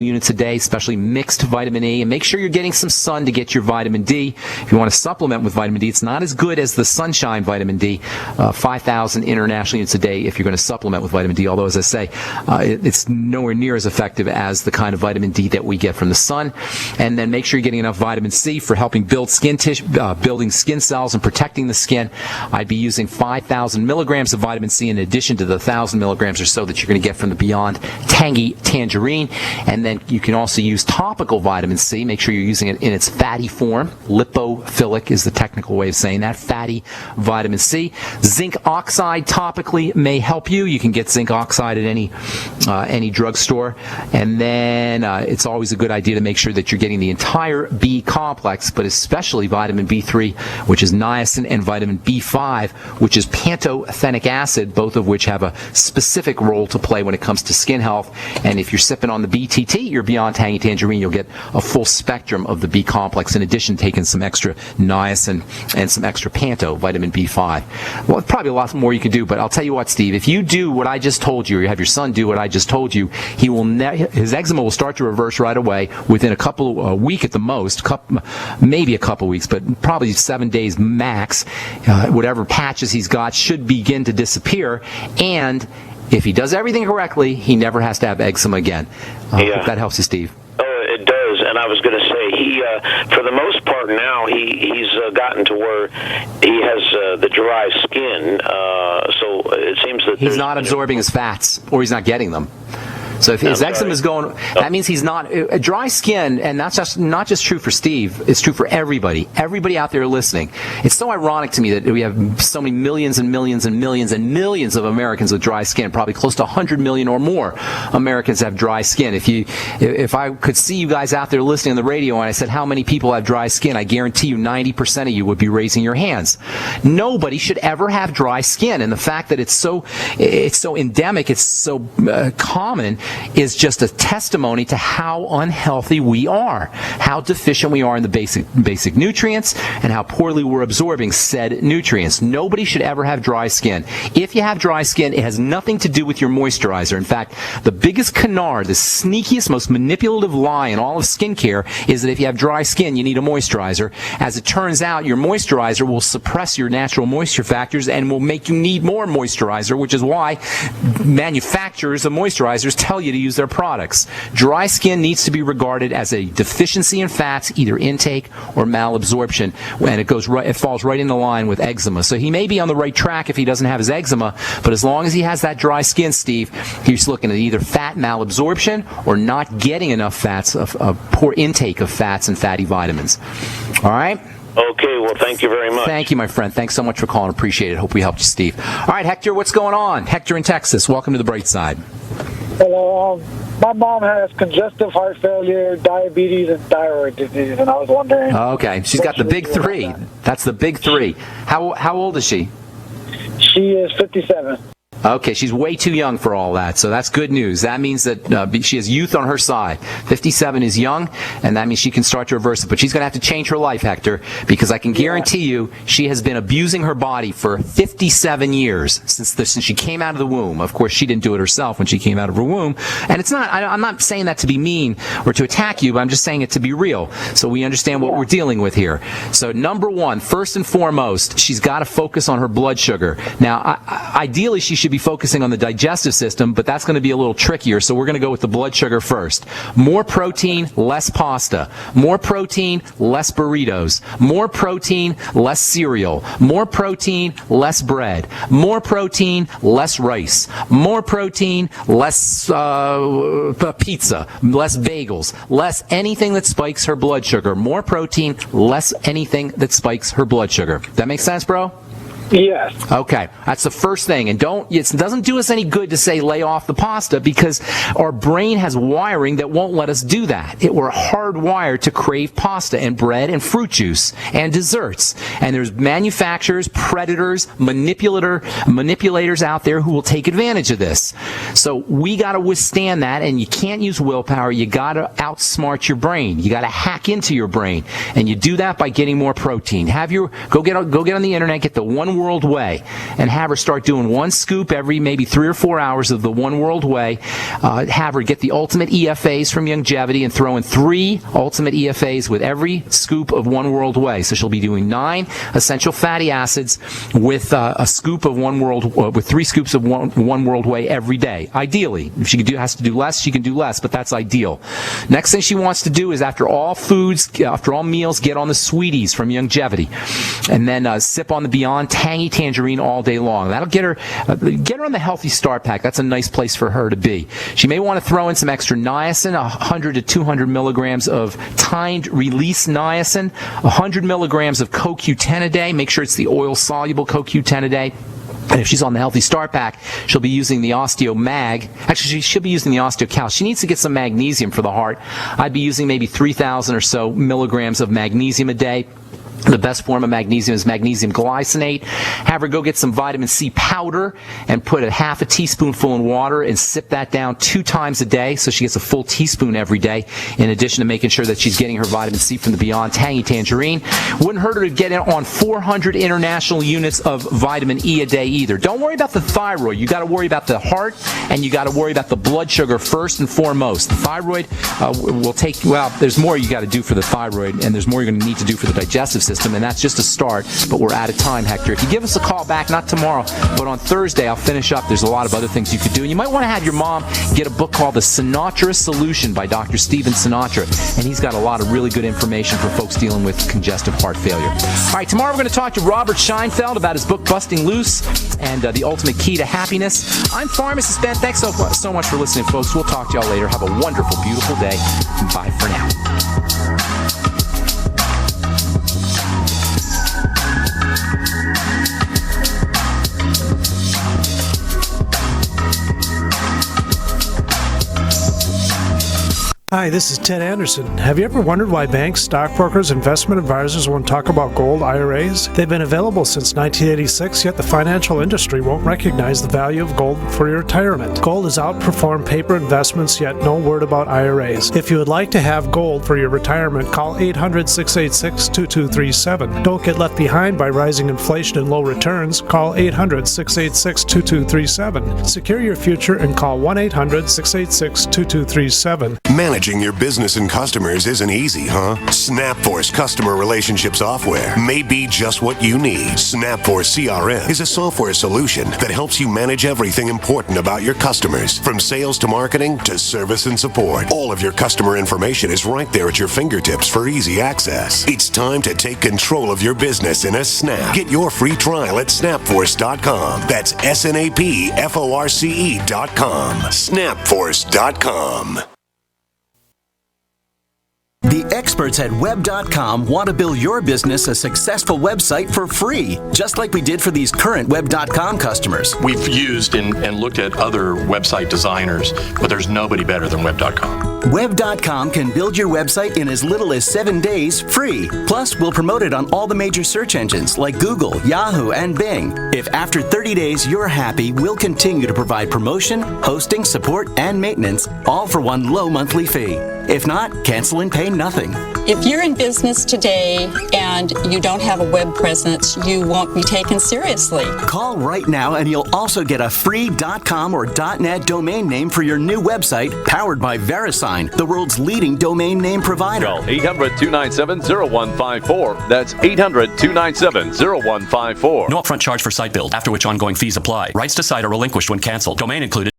units a day, especially mixed vitamin E, and make sure you're getting some sun to get your vitamin D. If you want to supplement with vitamin D, it's not as good as the sunshine vitamin D, 5,000 international units a day if you're going to supplement with vitamin D, although, as I say, it's nowhere near as effective as the kind of vitamin D that we get from the sun. And then make sure you're getting enough vitamin C for helping build skin tissue, building skin cells and protecting the skin. I'd be using 5,000 milligrams of vitamin C in addition to the 1,000 milligrams or so that you're going to get from the Beyond Tangy Tangerine. And then you can also use topical vitamin C. Make sure you're using it in its fatty form. Lipophilic is the technical way of saying that. Fatty vitamin C. Zinc oxide topically may help you. You can get zinc oxide at any drugstore. And then it's always a good idea to make sure that you're getting the entire B complex, but especially vitamin B3, which is niacin, and vitamin B5, which is pantothenic acid, both of which have a specific role to play when it comes to skin health. And if you're sipping on the BTT, your Beyond Tangy Tangerine, you'll get a full spectrum of the B complex, in addition to taking some extra niacin and some extra panto, vitamin B5. Well, probably a lot more you could do, but I'll tell you what, Steve, if you do what I just told you, or you have your son do what I just told you, his eczema will start to reverse right away within a week at the most, maybe a couple weeks, but probably 7 days max. Whatever patches he's got should begin to disappear, and if he does everything correctly, he never has to have eczema again. If that helps you, Steve. Oh, it does. And I was going to say, he, for the most part now, he's gotten to where he has the dry skin. So it seems that he's not absorbing his fats, or he's not getting them. So if his eczema is going, that means he's not dry skin, and that's not just true for Steve. It's true for everybody. Everybody out there listening. It's so ironic to me that we have so many millions and millions and millions and millions of Americans with dry skin. Probably close to 100 million or more Americans have dry skin. If I could see you guys out there listening on the radio, and I said how many people have dry skin, I guarantee you 90% of you would be raising your hands. Nobody should ever have dry skin, and the fact that it's so endemic, it's so common, is just a testimony to how unhealthy we are, how deficient we are in the basic nutrients, and how poorly we're absorbing said nutrients. Nobody should ever have dry skin. If you have dry skin, it has nothing to do with your moisturizer. In fact, the biggest canard, the sneakiest, most manipulative lie in all of skincare is that if you have dry skin, you need a moisturizer. As it turns out, your moisturizer will suppress your natural moisture factors and will make you need more moisturizer, which is why manufacturers of moisturizers tell you to use their products. Dry skin needs to be regarded as a deficiency in fats, either intake or malabsorption, and it falls right into line with eczema. So he may be on the right track if he doesn't have his eczema, but as long as he has that dry skin, Steve, he's looking at either fat malabsorption or not getting enough fats, of poor intake of fats and fatty vitamins. All right? Okay, well, thank you very much. Thank you, my friend. Thanks so much for calling. Appreciate it. Hope we helped you, Steve. All right, Hector, what's going on? Hector in Texas. Welcome to the bright side. Hello. My mom has congestive heart failure, diabetes, and thyroid disease, and I was wondering... Okay, she's got the big three. That's the big three. How old is she? She is 57. Okay, she's way too young for all that, so that's good news. That means that she has youth on her side. 57 is young, and that means she can start to reverse it. But she's going to have to change her life, Hector, because I can guarantee you she has been abusing her body for 57 years since she came out of the womb. Of course, she didn't do it herself when she came out of her womb. And it's not. I'm not saying that to be mean or to attack you, but I'm just saying it to be real, so we understand what we're dealing with here. So number one, first and foremost, she's got to focus on her blood sugar. Now, ideally, she should be focusing on the digestive system, but that's going to be a little trickier, so we're going to go with the blood sugar first. More protein, less pasta. More protein, less burritos. More protein, less cereal. More protein, less bread. More protein, less rice. More protein, less pizza. Less bagels. Less anything that spikes her blood sugar. More protein, less anything that spikes her blood sugar. That make sense, bro? Yes. Okay, that's the first thing. And it doesn't do us any good to say lay off the pasta, because our brain has wiring that won't let us do that. We're hardwired to crave pasta and bread and fruit juice and desserts. And there's manufacturers, predators, manipulators out there who will take advantage of this. So we got to withstand that, and you can't use willpower. You got to outsmart your brain. You got to hack into your brain, and you do that by getting more protein. Go get on the internet, get the one World Whey and have her start doing one scoop every maybe 3 or 4 hours of the One World Whey. Have her get the ultimate EFAs from Youngevity and throw in 3 ultimate EFAs with every scoop of One World Whey. So she'll be doing 9 essential fatty acids with a scoop of with 3 scoops of One World Whey every day. Ideally, if she has to do less, she can do less, but that's ideal. Next thing she wants to do is after all meals, get on the Sweeties from Youngevity, and then sip on the Beyond Tangy Tangerine all day long. That'll get her on the Healthy Start Pack. That's a nice place for her to be. She may want to throw in some extra niacin, 100 to 200 milligrams of timed release niacin, 100 milligrams of CoQ10 a day. Make sure it's the oil-soluble CoQ10 a day. And if she's on the Healthy Start Pack, she'll be using the Osteo Mag. Actually, she should be using the Osteo Cal. She needs to get some magnesium for the heart. I'd be using maybe 3,000 or so milligrams of magnesium a day. The best form of magnesium is magnesium glycinate. Have her go get some vitamin C powder and put a half a teaspoonful in water and sip that down 2 times a day, so she gets a full teaspoon every day, in addition to making sure that she's getting her vitamin C from the Beyond Tangy Tangerine. Wouldn't hurt her to get in on 400 international units of vitamin E a day either. Don't worry about the thyroid. You got to worry about the heart, and you got to worry about the blood sugar first and foremost. The thyroid will take, there's more you got to do for the thyroid, and there's more you're going to need to do for the digestive system, and that's just a start, but we're out of time, Hector. If you give us a call back, not tomorrow, but on Thursday, I'll finish up. There's a lot of other things you could do, and you might want to have your mom get a book called The Sinatra Solution by Dr. Steven Sinatra, and he's got a lot of really good information for folks dealing with congestive heart failure. All right, tomorrow we're going to talk to Robert Scheinfeld about his book, Busting Loose, and the ultimate key to happiness. I'm Pharmacist Ben. Thanks so much for listening, folks. We'll talk to y'all later. Have a wonderful, beautiful day. Bye for now. Hi, this is Ted Anderson. Have you ever wondered why banks, stockbrokers, investment advisors won't talk about gold IRAs? They've been available since 1986, yet the financial industry won't recognize the value of gold for your retirement. Gold has outperformed paper investments, yet no word about IRAs. If you would like to have gold for your retirement, call 800-686-2237. Don't get left behind by rising inflation and low returns. Call 800-686-2237. Secure your future and call 1-800-686-2237. Managing your business and customers isn't easy, huh? SnapForce customer relationship software may be just what you need. SnapForce CRM is a software solution that helps you manage everything important about your customers, from sales to marketing to service and support. All of your customer information is right there at your fingertips for easy access. It's time to take control of your business in a snap. Get your free trial at snapforce.com. That's SNAPFORCE.com. Snapforce.com. The experts at Web.com want to build your business a successful website for free, just like we did for these current Web.com customers. We've used and looked at other website designers, but there's nobody better than Web.com. Web.com can build your website in as little as 7 days free. Plus, we'll promote it on all the major search engines like Google, Yahoo, and Bing. If after 30 days you're happy, we'll continue to provide promotion, hosting, support, and maintenance, all for one low monthly fee. If not, cancel and pay nothing. If you're in business today and you don't have a web presence, you won't be taken seriously. Call right now and you'll also get a free .com or .net domain name for your new website, powered by VeriSign, the world's leading domain name provider. Call 800-297-0154. That's 800-297-0154. No upfront charge for site build, after which ongoing fees apply. Rights to site are relinquished when canceled. Domain included.